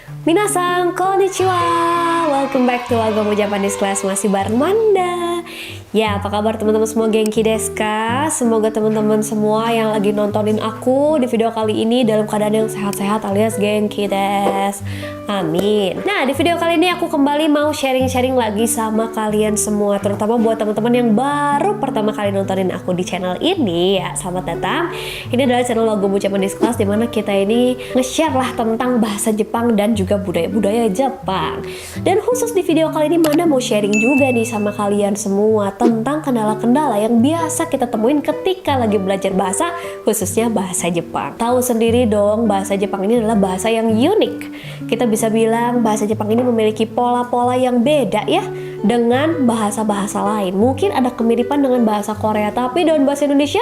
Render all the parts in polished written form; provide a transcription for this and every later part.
Minasan, konnichiwa. Welcome back to Wagomu Japanese Class. Masih bareng Manda. Ya, apa kabar teman-teman semua, genki desu ka? Semoga teman-teman semua yang lagi nontonin aku di video kali ini dalam keadaan yang sehat-sehat alias genki desu. Amin. Nah, di video kali ini aku kembali mau sharing-sharing lagi sama kalian semua, terutama buat teman-teman yang baru pertama kali nontonin aku di channel ini. Ya, selamat datang. Ini adalah channel Wagomu Japanese Class, dimana kita ini nge-share lah tentang bahasa Jepang dan juga budaya-budaya Jepang. Dan khusus di video kali ini Manda mau sharing juga nih sama kalian semua tentang kendala-kendala yang biasa kita temuin ketika lagi belajar bahasa, khususnya bahasa Jepang. Tahu sendiri dong, bahasa Jepang ini adalah bahasa yang unik. Kita bisa bilang bahasa Jepang ini memiliki pola-pola yang beda ya dengan bahasa-bahasa lain. Mungkin ada kemiripan dengan bahasa Korea, tapi dengan bahasa Indonesia,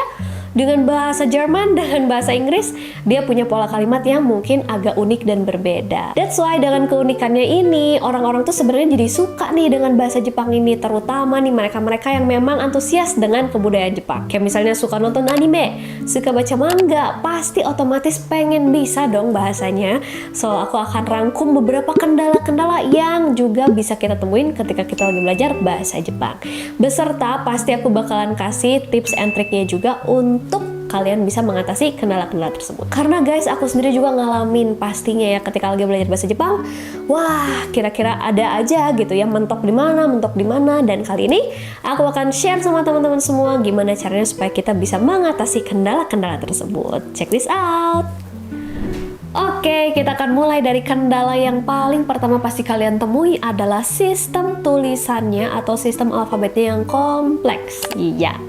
dengan bahasa Jerman, dengan bahasa Inggris, dia punya pola kalimat yang mungkin agak unik dan berbeda. That's why dengan keunikannya ini, orang-orang tuh sebenarnya jadi suka nih dengan bahasa Jepang ini, terutama nih mereka-mereka yang memang antusias dengan kebudayaan Jepang. Kayak misalnya suka nonton anime, suka baca manga, pasti otomatis pengen bisa dong bahasanya. So, aku akan rangkum beberapa kendala-kendala yang juga bisa kita temuin ketika kita lagi belajar bahasa Jepang. Beserta pasti aku bakalan kasih tips and triknya juga untuk kalian bisa mengatasi kendala-kendala tersebut. Karena guys, aku sendiri juga ngalamin pastinya ya ketika lagi belajar bahasa Jepang. Wah, kira-kira ada aja gitu ya mentok di mana, dan kali ini aku akan share sama teman-teman semua gimana caranya supaya kita bisa mengatasi kendala-kendala tersebut. Check this out. Oke, kita akan mulai dari kendala yang paling pertama pasti kalian temui adalah sistem tulisannya atau sistem alfabetnya yang kompleks. Iya,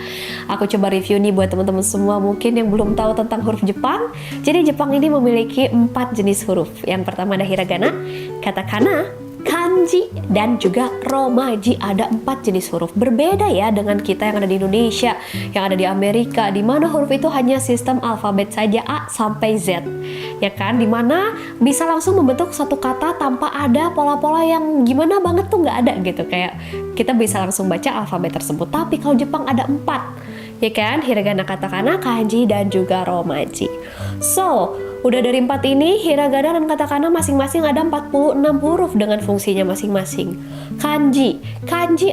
aku coba review nih buat teman-teman semua mungkin yang belum tahu tentang huruf Jepang. Jadi Jepang ini memiliki 4 jenis huruf. Yang pertama ada hiragana, katakana, kanji, dan juga romaji. Ada 4 jenis huruf. Berbeda ya dengan kita yang ada di Indonesia, yang ada di Amerika, di mana huruf itu hanya sistem alfabet saja A sampai Z. Ya kan, dimana bisa langsung membentuk satu kata tanpa ada pola-pola yang gimana banget tuh, nggak ada gitu. Kayak kita bisa langsung baca alfabet tersebut. Tapi kalau Jepang ada 4, ya kan, hiragana, katakana, kanji, dan juga romaji. So, udah dari 4 ini, hiragana dan katakana masing-masing ada 46 huruf dengan fungsinya masing-masing. Kanji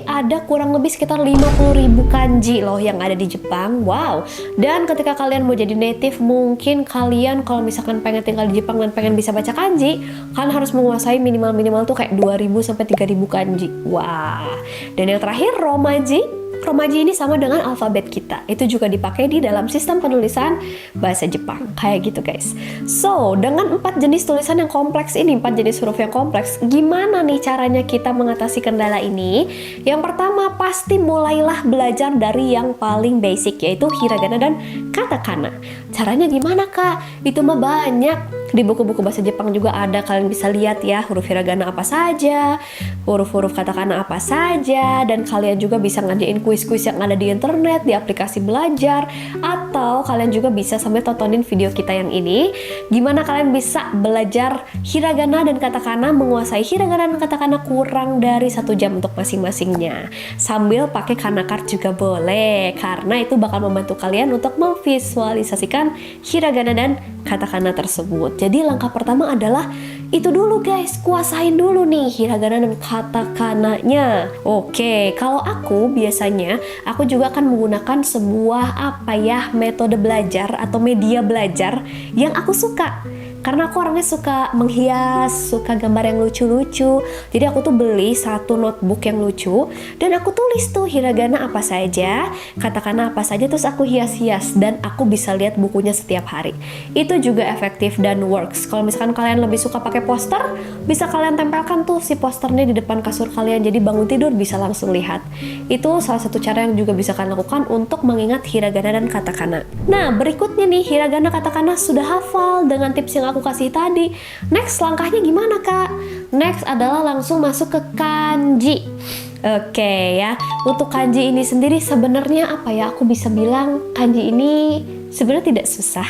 ada kurang lebih sekitar 50.000 kanji loh yang ada di Jepang. Wow. Dan ketika kalian mau jadi native, mungkin kalian kalau misalkan pengen tinggal di Jepang dan pengen bisa baca kanji, kalian harus menguasai minimal tuh kayak 2.000 sampai 3.000 kanji. Wah. Dan yang terakhir, romaji ini sama dengan alfabet kita. Itu juga dipakai di dalam sistem penulisan bahasa Jepang. Kayak gitu guys. So, dengan 4 jenis tulisan yang kompleks ini, 4 jenis huruf yang kompleks, gimana nih caranya kita mengatasi kendala ini? Yang pertama, pasti mulailah belajar dari yang paling basic, yaitu hiragana dan katakana. Caranya gimana kak? Itu mah banyak. Di buku-buku bahasa Jepang juga ada, kalian bisa lihat ya huruf hiragana apa saja, huruf-huruf katakana apa saja, dan kalian juga bisa ngerjain kuis-kuis yang ada di internet, di aplikasi belajar, atau kalian juga bisa sambil tontonin video kita yang ini, gimana kalian bisa belajar hiragana dan katakana, menguasai hiragana dan katakana kurang dari 1 jam untuk masing-masingnya. Sambil pakai kanakart juga boleh, karena itu bakal membantu kalian untuk memvisualisasikan hiragana dan katakana tersebut. Jadi langkah pertama adalah itu dulu guys, kuasain dulu nih hiragana dan katakananya. Oke, kalau aku biasanya aku juga akan menggunakan sebuah metode belajar atau media belajar yang aku suka. Karena aku orangnya suka menghias, suka gambar yang lucu-lucu. Jadi aku tuh beli satu notebook yang lucu dan aku tulis tuh hiragana apa saja, katakana apa saja, terus aku hias-hias dan aku bisa lihat bukunya setiap hari. Itu juga efektif dan works. Kalau misalkan kalian lebih suka pakai poster, bisa kalian tempelkan tuh si posternya di depan kasur kalian. Jadi bangun tidur bisa langsung lihat. Itu salah satu cara yang juga bisa kalian lakukan untuk mengingat hiragana dan katakana. Nah, berikutnya nih, hiragana katakana sudah hafal dengan tips yang aku kasih tadi. Next, langkahnya gimana kak? Next adalah langsung masuk ke kanji. Oke ya, untuk kanji ini sendiri sebenarnya apa ya? Aku bisa bilang kanji ini sebenarnya tidak susah.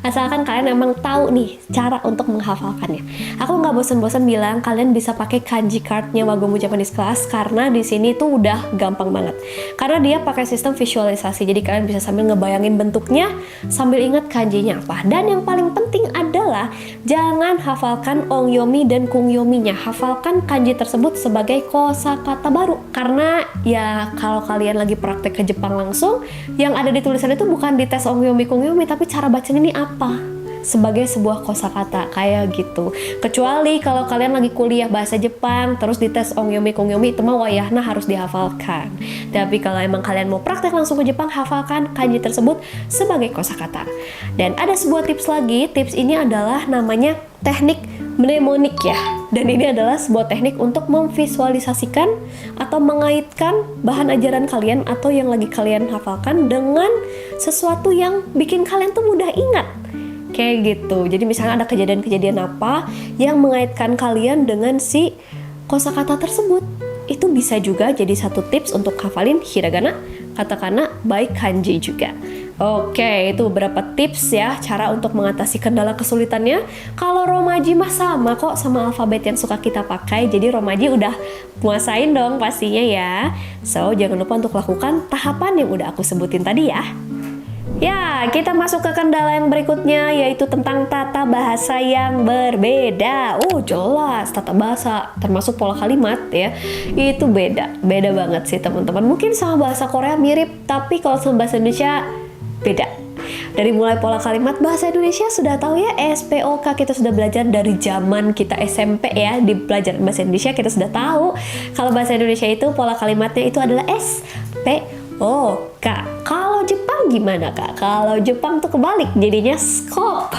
asalkan kalian emang tahu nih cara untuk menghafalkannya. Aku nggak bosan-bosan bilang kalian bisa pakai kanji cardnya Wagomu Japanese Class, karena di sini tuh udah gampang banget. Karena dia pakai sistem visualisasi, jadi kalian bisa sambil ngebayangin bentuknya, sambil ingat kanjinya apa. Dan yang paling penting adalah jangan hafalkan ongyomi dan kungyominya, hafalkan kanji tersebut sebagai kosakata baru. Karena ya kalau kalian lagi praktek ke Jepang langsung, yang ada di tulisan itu bukan di tes ongyomi kungyomi, tapi cara bacanya ini apa sebagai sebuah kosakata kayak gitu. Kecuali kalau kalian lagi kuliah bahasa Jepang terus dites ongyomi kungyomi, itu mah wayahna harus dihafalkan. Tapi kalau emang kalian mau praktek langsung ke Jepang, hafalkan kanji tersebut sebagai kosakata. Dan ada sebuah tips lagi. Tips ini adalah namanya teknik mnemonik ya. Dan ini adalah sebuah teknik untuk memvisualisasikan atau mengaitkan bahan ajaran kalian atau yang lagi kalian hafalkan dengan sesuatu yang bikin kalian tuh mudah ingat. Kayak gitu. Jadi misalnya ada kejadian-kejadian apa yang mengaitkan kalian dengan si kosakata tersebut. Itu bisa juga jadi satu tips untuk hafalin hiragana, katakana, baik kanji juga. Oke, itu beberapa tips ya, cara untuk mengatasi kendala kesulitannya. Kalau romaji mah sama kok sama alfabet yang suka kita pakai. Jadi romaji udah muasain dong pastinya ya. So, jangan lupa untuk lakukan tahapan yang udah aku sebutin tadi ya. Ya, kita masuk ke kendala yang berikutnya, yaitu tentang tata bahasa yang berbeda. Oh, jelas, tata bahasa termasuk pola kalimat ya, itu beda banget sih teman-teman. Mungkin sama bahasa Korea mirip, tapi kalau sama bahasa Indonesia beda. Dari mulai pola kalimat bahasa Indonesia sudah tahu ya, SPOK kita sudah belajar dari zaman kita SMP ya, di pelajaran bahasa Indonesia kita sudah tahu kalau bahasa Indonesia itu pola kalimatnya itu adalah SPOK. Kalau Jepang gimana Kak? Kalau Jepang tuh kebalik, jadinya skop.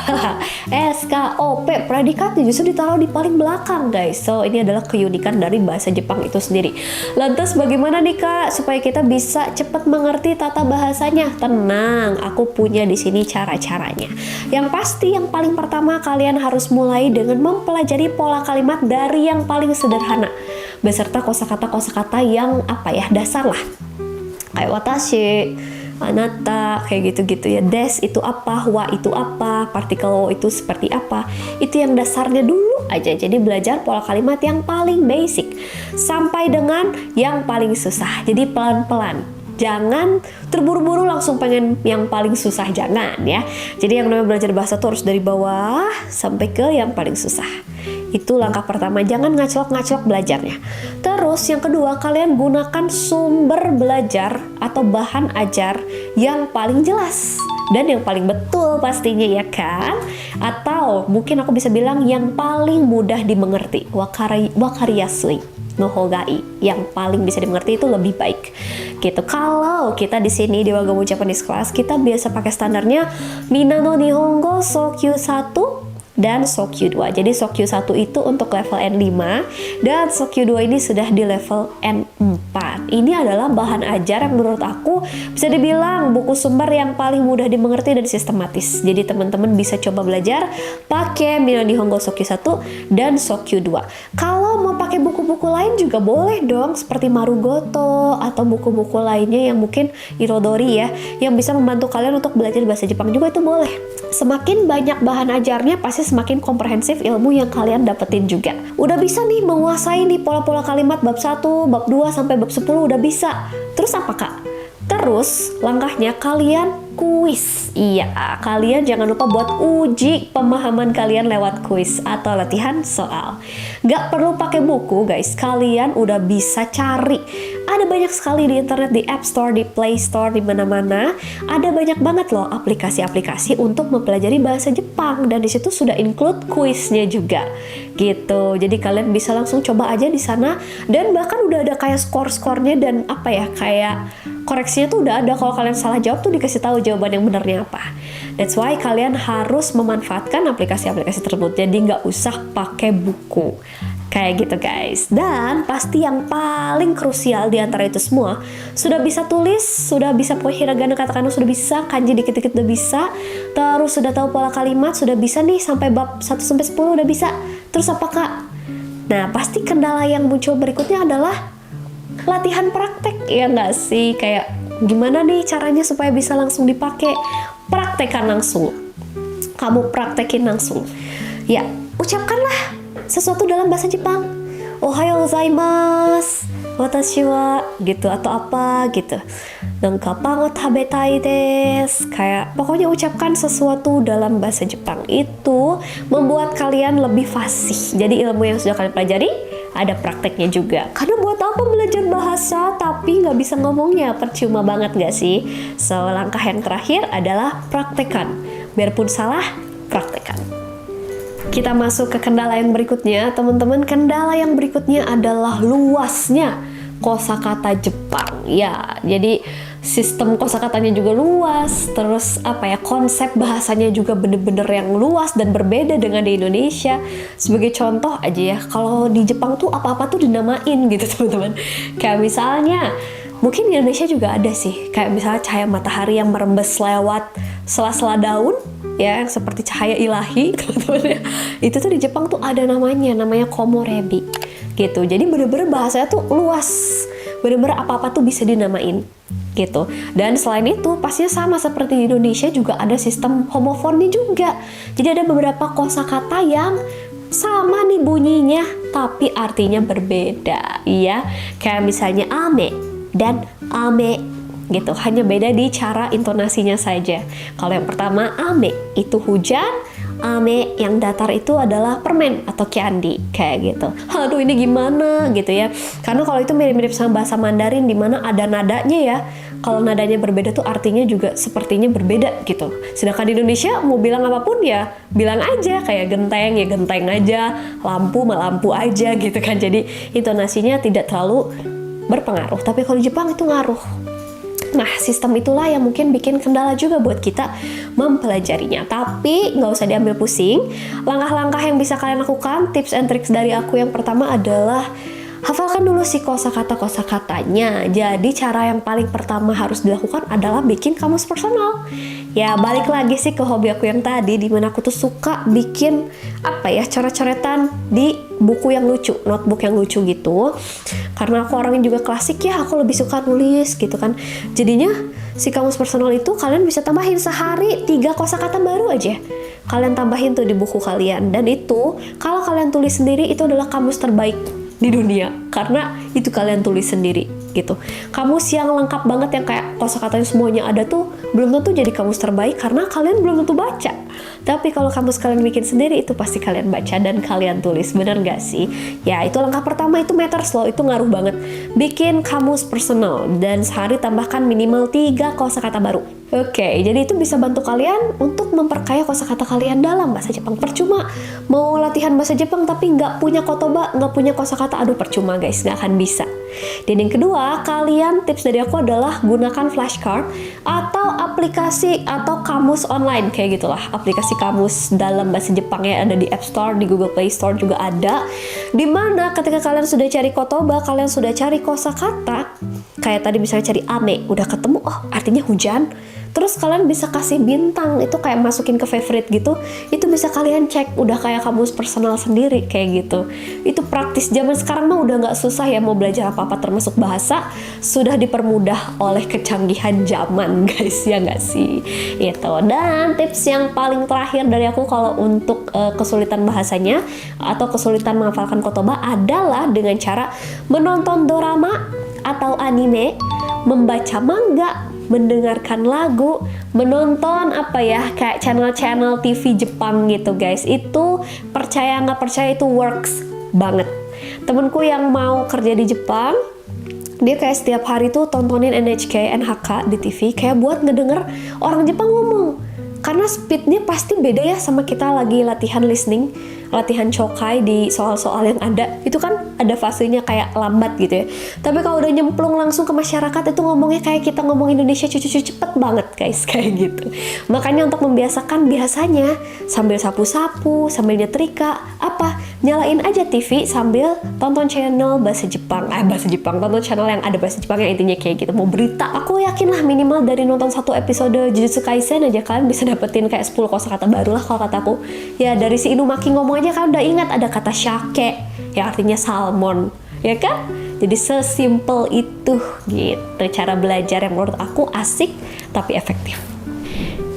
SKOP, predikatnya justru ditaruh di paling belakang guys. So ini adalah keunikan dari bahasa Jepang itu sendiri. Lantas bagaimana nih Kak supaya kita bisa cepat mengerti tata bahasanya? Tenang, aku punya di sini cara-caranya. Yang pasti yang paling pertama kalian harus mulai dengan mempelajari pola kalimat dari yang paling sederhana, beserta kosakata-kosakata yang dasar lah. Kayak watashi, anata, kayak gitu-gitu ya. Des itu apa, wa itu apa, partikel wo itu seperti apa. Itu yang dasarnya dulu aja. Jadi belajar pola kalimat yang paling basic sampai dengan yang paling susah. Jadi pelan-pelan. Jangan terburu-buru langsung pengen yang paling susah, jangan ya. Jadi yang namanya belajar bahasa tuh harus dari bawah sampai ke yang paling susah. Itu langkah pertama, jangan ngaclok-ngaclok belajarnya. Terus yang kedua, kalian gunakan sumber belajar atau bahan ajar yang paling jelas dan yang paling betul pastinya ya kan? Atau mungkin aku bisa bilang yang paling mudah dimengerti, wakariyasui no hogai, yang paling bisa dimengerti itu lebih baik. Gitu. Kalau kita di sini di Wagomu Japanese Class, kita biasa pakai standarnya Mina no Nihongo Sokyu 1 dan Sokyu 2. Jadi Sokyu 1 itu untuk level N5 dan Sokyu 2 ini sudah di level N4. Ini adalah bahan ajar yang menurut aku bisa dibilang buku sumber yang paling mudah dimengerti dan sistematis. Jadi teman-teman bisa coba belajar pakai Mina Nihongo Sokyu 1 dan Sokyu 2. Kalau mau pakai buku-buku lain juga boleh dong, seperti Marugoto atau buku-buku lainnya yang mungkin Irodori ya, yang bisa membantu kalian untuk belajar bahasa Jepang juga, itu boleh. Semakin banyak bahan ajarnya pasti semakin komprehensif ilmu yang kalian dapetin juga. Udah bisa nih menguasai nih pola-pola kalimat bab 1, bab 2 sampai bab 10 udah bisa. Terus apa Kak? Terus langkahnya kalian kuis. Iya, kalian jangan lupa buat uji pemahaman kalian lewat kuis atau latihan soal. Gak perlu pakai buku guys, kalian udah bisa cari. Ada banyak sekali di internet, di App Store, di Play Store, di mana-mana. Ada banyak banget loh aplikasi-aplikasi untuk mempelajari bahasa Jepang, dan di situ sudah include kuisnya juga. Gitu. Jadi kalian bisa langsung coba aja di sana, dan bahkan udah ada kayak skor-skornya dan kayak koreksinya tuh udah ada. Kalau kalian salah jawab tuh dikasih tahu jawaban yang benarnya apa. That's why kalian harus memanfaatkan aplikasi-aplikasi tersebut. Jadi nggak usah pakai buku. Kayak gitu guys. Dan pasti yang paling krusial di antara itu semua, sudah bisa tulis, sudah bisa poin hiragana, katakana sudah bisa, kanji dikit-dikit udah bisa, terus sudah tahu pola kalimat, sudah bisa nih sampai bab 1 sampai 10 udah bisa. Terus apa Kak? Nah, pasti kendala yang muncul berikutnya adalah latihan praktek, ya nggak sih? Kayak gimana nih caranya supaya bisa langsung dipakai? Praktekkan langsung. kamu praktekin langsung. Ya, ucapkanlah sesuatu dalam bahasa Jepang. Ohayou gozaimasu, watashi wa gitu, atau apa gitu. Nangka pan o tabetai desu. Kayak pokoknya ucapkan sesuatu dalam bahasa Jepang. Itu membuat kalian lebih fasih. Jadi ilmu yang sudah kalian pelajari ada prakteknya juga. Karena buat apa belajar bahasa tapi nggak bisa ngomongnya? Percuma banget nggak sih? So, langkah yang terakhir adalah praktekan. Biarpun salah, praktekan. Kita masuk ke kendala yang berikutnya, teman-teman. Kendala yang berikutnya adalah luasnya kosakata Jepang. Ya, jadi sistem kosakatanya juga luas, terus konsep bahasanya juga bener-bener yang luas dan berbeda dengan di Indonesia. Sebagai contoh aja ya, kalau di Jepang tuh apa-apa tuh dinamain gitu teman-teman. Kayak misalnya, mungkin di Indonesia juga ada sih, kayak misalnya cahaya matahari yang merembes lewat sela-sela daun, ya, yang seperti cahaya ilahi teman-teman ya. Itu tuh di Jepang tuh ada namanya komorebi gitu. Jadi bener-bener bahasanya tuh luas, bener-bener apa-apa tuh bisa dinamain gitu. Dan selain itu pastinya sama seperti di Indonesia juga ada sistem homofonnya juga. Jadi ada beberapa kosakata yang sama nih bunyinya tapi artinya berbeda, ya. Kayak misalnya ame dan ame gitu, hanya beda di cara intonasinya saja. Kalau yang pertama ame itu hujan, ame yang datar itu adalah permen atau candy kayak gitu. Aduh, ini gimana gitu ya? Karena kalau itu mirip-mirip sama bahasa Mandarin di mana ada nadanya ya. Kalau nadanya berbeda tuh artinya juga sepertinya berbeda gitu. Sedangkan di Indonesia mau bilang apapun ya bilang aja, kayak genteng ya genteng aja, lampu mah lampu aja gitu kan. Jadi intonasinya tidak terlalu berpengaruh. Tapi kalau di Jepang itu ngaruh. Nah, sistem itulah yang mungkin bikin kendala juga buat kita mempelajarinya. Tapi nggak usah diambil pusing. Langkah-langkah yang bisa kalian lakukan, tips and tricks dari aku yang pertama adalah hafalkan dulu si kosakata-kosakatanya. Jadi cara yang paling pertama harus dilakukan adalah bikin kamus personal. Ya, balik lagi sih ke hobi aku yang tadi, dimana aku tuh suka bikin coret-coretan di buku yang lucu, notebook yang lucu gitu. Karena aku orangnya juga klasik ya, aku lebih suka nulis gitu kan. Jadinya si kamus personal itu kalian bisa tambahin sehari 3 kosakata baru aja. Kalian tambahin tuh di buku kalian. Dan itu kalau kalian tulis sendiri itu adalah kamus terbaik di dunia. Karena itu kalian tulis sendiri gitu. Kamus yang lengkap banget yang kayak kosakatanya semuanya ada tuh belum tentu jadi kamus terbaik karena kalian belum tentu baca. Tapi kalau kamus kalian bikin sendiri itu pasti kalian baca dan kalian tulis. Bener gak sih? Ya, itu langkah pertama, itu matters loh, itu ngaruh banget. Bikin kamus personal dan sehari tambahkan minimal 3 kosakata baru. Oke, jadi itu bisa bantu kalian untuk memperkaya kosakata kalian dalam bahasa Jepang. Percuma mau latihan bahasa Jepang tapi nggak punya kotoba, nggak punya kosakata, aduh percuma guys, nggak akan bisa. Dan yang kedua, kalian tips dari aku adalah gunakan flashcard atau aplikasi atau kamus online kayak gitulah. Aplikasi kamus dalam bahasa Jepang yang ada di App Store, di Google Play Store juga ada. Dimana ketika kalian sudah cari kotoba, kalian sudah cari kosakata, kayak tadi misalnya cari ame, udah ketemu, oh artinya hujan. Terus kalian bisa kasih bintang, itu kayak masukin ke favorite gitu. Itu bisa kalian cek, udah kayak kamus personal sendiri kayak gitu. Itu praktis. Zaman sekarang mah udah nggak susah ya mau belajar apa-apa termasuk bahasa. Sudah dipermudah oleh kecanggihan zaman guys, ya nggak sih? Itu. Dan tips yang paling terakhir dari aku kalau untuk kesulitan bahasanya atau kesulitan menghafalkan kotoba adalah dengan cara menonton dorama atau anime, membaca manga, mendengarkan lagu, menonton kayak channel-channel TV Jepang gitu guys. Itu percaya nggak percaya itu works banget. Temenku yang mau kerja di Jepang, dia kayak setiap hari tuh tontonin NHK, NHK di TV kayak buat ngedenger orang Jepang ngomong. Karena speednya pasti beda ya sama kita lagi latihan listening, latihan chokai di soal-soal yang ada. Itu kan ada fasenya kayak lambat gitu ya. Tapi kalau udah nyemplung langsung ke masyarakat itu ngomongnya kayak kita ngomong Indonesia cucu-cucu cepet banget guys, kayak gitu. Makanya untuk membiasakan biasanya sambil sapu-sapu, sambil nyetrika, nyalain aja TV sambil tonton channel bahasa Jepang. Tonton channel yang ada bahasa Jepang yang intinya kayak gitu. Mau berita, aku yakin lah minimal dari nonton 1 episode Jujutsu Kaisen aja kalian bisa dapetin kayak 10 kosakata baru lah kalau kataku. Ya dari si Inumaki ngomong aja kan udah ingat ada kata shake yang artinya salmon, ya kan? Jadi sesimpel itu gitu cara belajar yang menurut aku asik tapi efektif.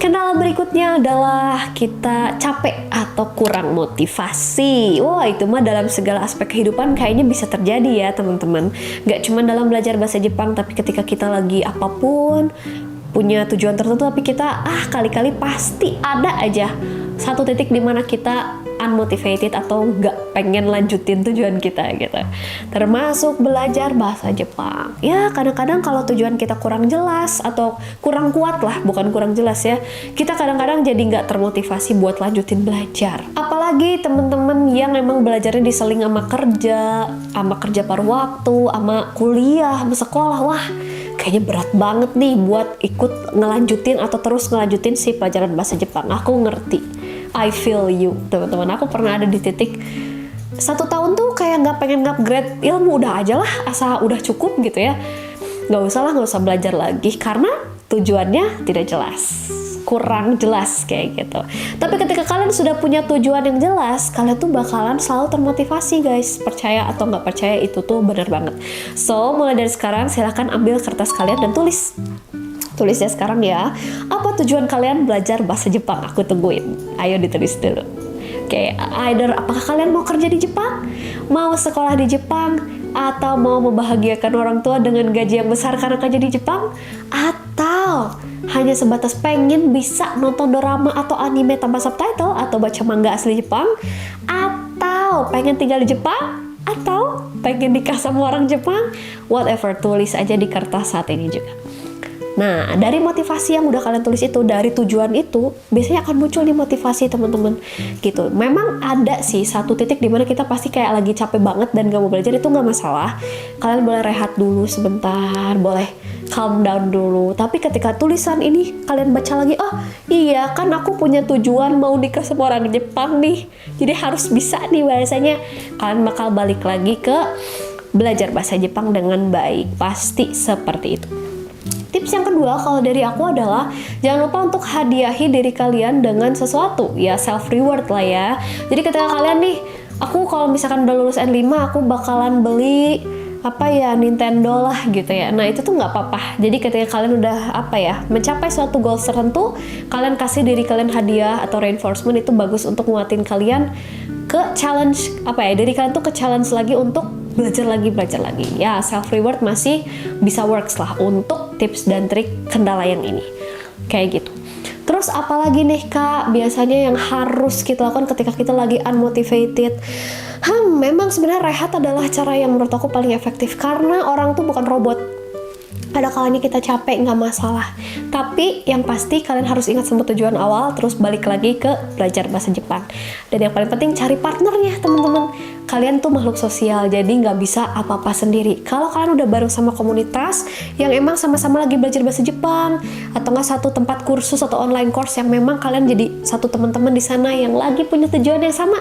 Kendala berikutnya adalah kita capek atau kurang motivasi. Wah, itu mah dalam segala aspek kehidupan kayaknya bisa terjadi ya teman-teman. Gak cuma dalam belajar bahasa Jepang, tapi ketika kita lagi apapun, punya tujuan tertentu, tapi kita kali-kali pasti ada aja satu titik di mana kita unmotivated atau nggak pengen lanjutin tujuan kita gitu. Termasuk belajar bahasa Jepang. Ya kadang-kadang kalau tujuan kita kurang jelas atau kurang kuat lah, bukan kurang jelas ya, kita kadang-kadang jadi nggak termotivasi buat lanjutin belajar. Apalagi temen-temen yang emang belajarnya diseling sama kerja paruh waktu, sama kuliah, sama sekolah, wah kayaknya berat banget nih buat ikut ngelanjutin atau terus ngelanjutin si pelajaran bahasa Jepang. Aku ngerti, I feel you teman-teman. Aku pernah ada di titik 1 tahun tuh kayak nggak pengen upgrade ilmu, udah aja lah, asa udah cukup gitu ya, nggak usah belajar lagi karena tujuannya tidak jelas, kurang jelas kayak gitu. Tapi ketika kalian sudah punya tujuan yang jelas, kalian tuh bakalan selalu termotivasi guys. Percaya atau nggak percaya, itu tuh bener banget. So mulai dari sekarang silahkan ambil kertas kalian dan tulis ya sekarang ya, apa tujuan kalian belajar bahasa Jepang? Aku tungguin, ayo ditulis dulu. Oke, either apakah kalian mau kerja di Jepang, mau sekolah di Jepang, atau mau membahagiakan orang tua dengan gaji yang besar karena kerja di Jepang, atau hanya sebatas pengen bisa nonton drama atau anime tanpa subtitle, atau baca manga asli Jepang, atau pengen tinggal di Jepang, atau pengen nikah sama orang Jepang. Whatever, tulis aja di kertas saat ini juga. Nah, dari motivasi yang udah kalian tulis itu, dari tujuan itu, biasanya akan muncul nih motivasi teman-teman gitu. Memang ada sih satu titik dimana kita pasti kayak lagi capek banget dan gak mau belajar, itu gak masalah. Kalian boleh rehat dulu sebentar, boleh calm down dulu. Tapi ketika tulisan ini kalian baca lagi, oh iya kan aku punya tujuan mau nikah sama orang Jepang nih, jadi harus bisa nih bahasanya. Kalian bakal balik lagi ke belajar bahasa Jepang dengan baik, pasti seperti itu. Tips yang kedua kalau dari aku adalah jangan lupa untuk hadiahi diri kalian dengan sesuatu, ya self reward lah ya. Jadi ketika kalian nih, aku kalau misalkan udah lulus N5 aku bakalan beli Nintendo lah gitu ya. Nah itu tuh nggak apa-apa. Jadi ketika kalian udah mencapai suatu goal tertentu, kalian kasih diri kalian hadiah atau reinforcement, itu bagus untuk nguatin kalian ke challenge diri kalian tuh ke challenge lagi untuk belajar lagi ya. Self reward masih bisa works lah untuk tips dan trik kendala yang ini kayak gitu. Terus apalagi nih Kak biasanya yang harus kita lakukan ketika kita lagi unmotivated? Memang sebenarnya rehat adalah cara yang menurut aku paling efektif, karena orang tuh bukan robot. Ada kalanya kita capek, nggak masalah. Tapi yang pasti kalian harus ingat sama tujuan awal, terus balik lagi ke belajar bahasa Jepang. Dan yang paling penting cari partnernya teman-teman. Kalian tuh makhluk sosial, jadi nggak bisa apa-apa sendiri. Kalau kalian udah bareng sama komunitas yang emang sama-sama lagi belajar bahasa Jepang, atau nggak satu tempat kursus atau online course yang memang kalian jadi satu teman-teman di sana yang lagi punya tujuan yang sama,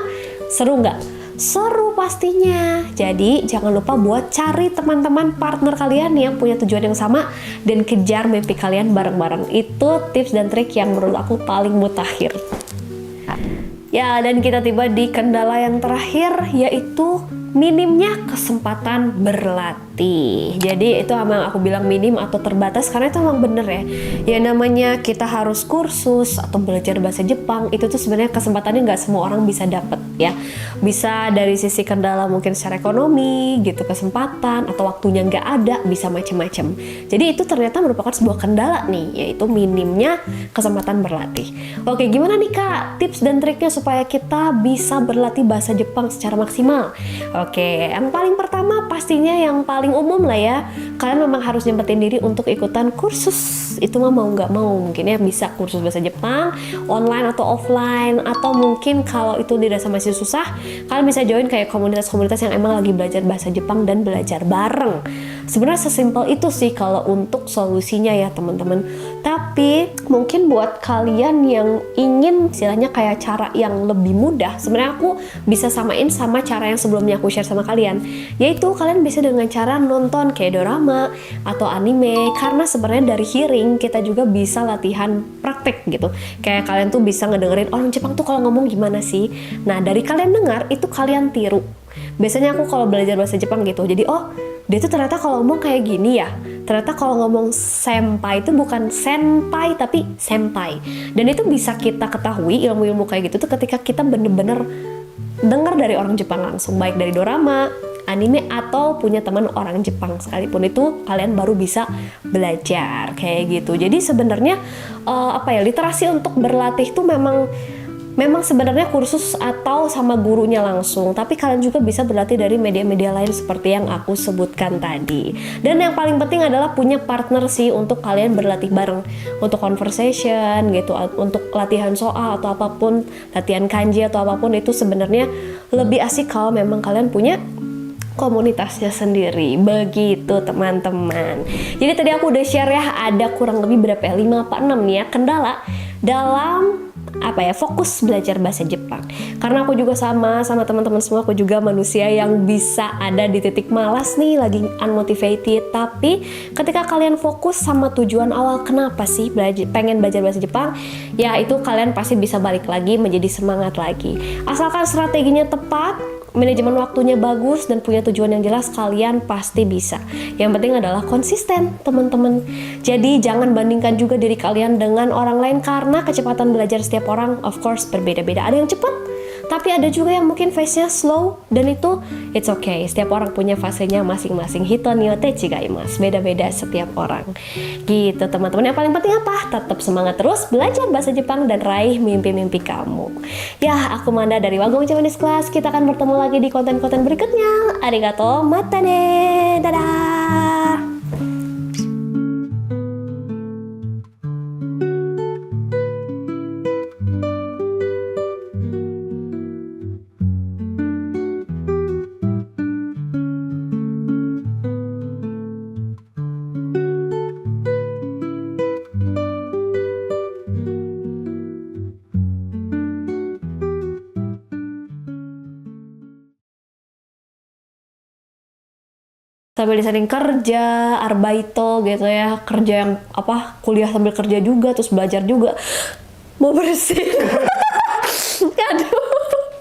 seru nggak? Seru pastinya. Jadi jangan lupa buat cari teman-teman partner kalian yang punya tujuan yang sama dan kejar mimpi kalian bareng-bareng. Itu tips dan trik yang menurut aku paling mutakhir. Ya, dan kita tiba di kendala yang terakhir, yaitu minimnya kesempatan berlatih. Jadi itu emang aku bilang minim atau terbatas karena itu emang bener ya. Ya namanya kita harus kursus atau belajar bahasa Jepang, itu tuh sebenarnya kesempatannya nggak semua orang bisa dapet ya. Bisa dari sisi kendala mungkin secara ekonomi gitu, kesempatan atau waktunya nggak ada, bisa macam-macam. Jadi itu ternyata merupakan sebuah kendala nih, yaitu minimnya kesempatan berlatih. Oke, gimana nih Kak tips dan triknya supaya kita bisa berlatih bahasa Jepang secara maksimal? Oke, yang paling pertama pastinya yang paling umum lah ya, kalian memang harus nyempetin diri untuk ikutan kursus. Itu mah mau nggak mau, mungkin ya bisa kursus bahasa Jepang online atau offline, atau mungkin kalau itu dirasa masih susah, kalian bisa join kayak komunitas-komunitas yang emang lagi belajar bahasa Jepang dan belajar bareng. Sebenarnya sesimpel itu sih kalau untuk solusinya ya teman-teman. Tapi mungkin buat kalian yang ingin istilahnya kayak cara yang lebih mudah, sebenarnya aku bisa samain sama cara yang sebelumnya aku share sama kalian, yaitu kalian bisa dengan cara nonton kayak dorama atau anime, karena sebenarnya dari hearing kita juga bisa latihan praktek gitu. Kayak kalian tuh bisa ngedengerin orang Jepang tuh kalau ngomong gimana sih. Nah dari kalian dengar itu kalian tiru. Biasanya aku kalau belajar bahasa Jepang gitu, jadi oh dia tuh ternyata kalau ngomong kayak gini ya. ternyata kalau ngomong senpai itu bukan senpai tapi senpai. Dan itu bisa kita ketahui ilmu-ilmu kayak gitu tuh ketika kita bener-bener dengar dari orang Jepang langsung, baik dari dorama, anime, atau punya teman orang Jepang sekalipun, itu kalian baru bisa belajar kayak gitu. Jadi sebenarnya literasi untuk berlatih tuh memang sebenarnya kursus atau sama gurunya langsung, tapi kalian juga bisa berlatih dari media-media lain seperti yang aku sebutkan tadi. Dan yang paling penting adalah punya partner sih untuk kalian berlatih bareng, untuk conversation gitu, untuk latihan soal atau apapun, latihan kanji atau apapun, itu sebenarnya lebih asik kalau memang kalian punya komunitasnya sendiri, begitu teman-teman. Jadi tadi aku udah share ya, ada kurang lebih berapa ya, 5 apa 6 nih ya kendala dalam fokus belajar bahasa Jepang. Karena aku juga sama teman-teman semua, aku juga manusia yang bisa ada di titik malas nih, lagi unmotivated. Tapi ketika kalian fokus sama tujuan awal, kenapa sih pengen belajar bahasa Jepang, ya itu kalian pasti bisa balik lagi menjadi semangat lagi. Asalkan strateginya tepat, manajemen waktunya bagus, dan punya tujuan yang jelas, kalian pasti bisa. Yang penting adalah konsisten, teman-teman. Jadi jangan bandingkan juga diri kalian dengan orang lain, karena kecepatan belajar setiap orang of course berbeda-beda. Ada yang cepat, tapi ada juga yang mungkin phase-nya slow, dan itu it's okay. Setiap orang punya fasenya masing-masing. Hito ni ote chigaimasu. Beda-beda setiap orang. Gitu teman-teman. Yang paling penting apa? Tetap semangat terus belajar bahasa Jepang dan raih mimpi-mimpi kamu. Ya, aku Manda dari Wagong Japanese Class. Kita akan bertemu lagi di konten-konten berikutnya. Arigato, mata ne. Dadah. Sambil disaring kerja, arbaito gitu ya, kerja yang kuliah sambil kerja juga, terus belajar juga, mau bersin. Aduh.